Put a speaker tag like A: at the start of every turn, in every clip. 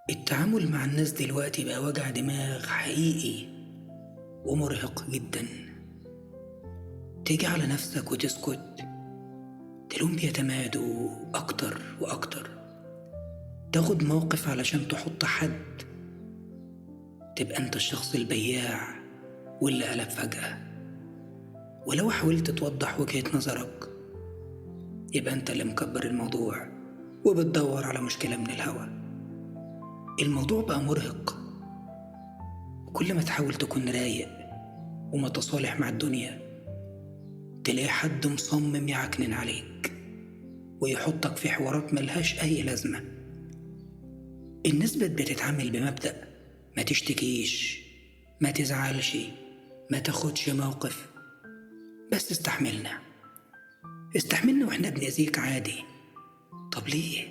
A: التعامل مع الناس دلوقتي بقى وجع دماغ حقيقي ومرهق جدا. تيجي على نفسك وتسكت، تلوم بيتمادوا أكتر وأكتر. تاخد موقف علشان تحط حد، تبقى انت الشخص البياع واللي قلب فجأة. ولو حاولت توضح وجهة نظرك، يبقى انت اللي مكبر الموضوع وبتدور على مشكلة من الهوا. الموضوع بقى مرهق، وكل ما تحاول تكون رايق ومتصالح مع الدنيا، تلاقي حد مصمم يعكنن عليك ويحطك في حوارات ملهاش أي لازمة. الناس بتتعامل بمبدأ ما تشتكيش، ما تزعلش، ما تاخدش موقف، بس استحملنا واحنا بنأذيك عادي. طب ليه؟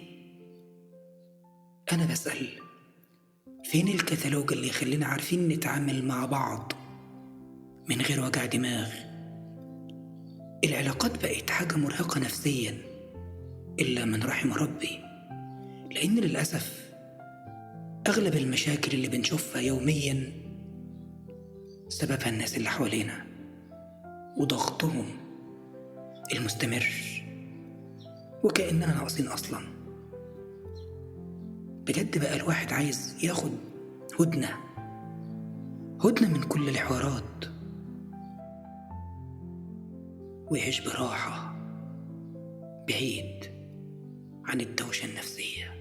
A: أنا بسأل، فين الكتالوج اللي يخلينا عارفين نتعامل مع بعض من غير وجع دماغ؟ العلاقات بقت حاجة مرهقة نفسيا إلا من رحم ربي، لأن للأسف أغلب المشاكل اللي بنشوفها يوميا سببها الناس اللي حوالينا وضغطهم المستمر، وكأننا ناقصين أصلا. بجد بقى الواحد عايز ياخد هدنة من كل الحوارات ويعيش براحة بعيد عن الدوشة النفسية.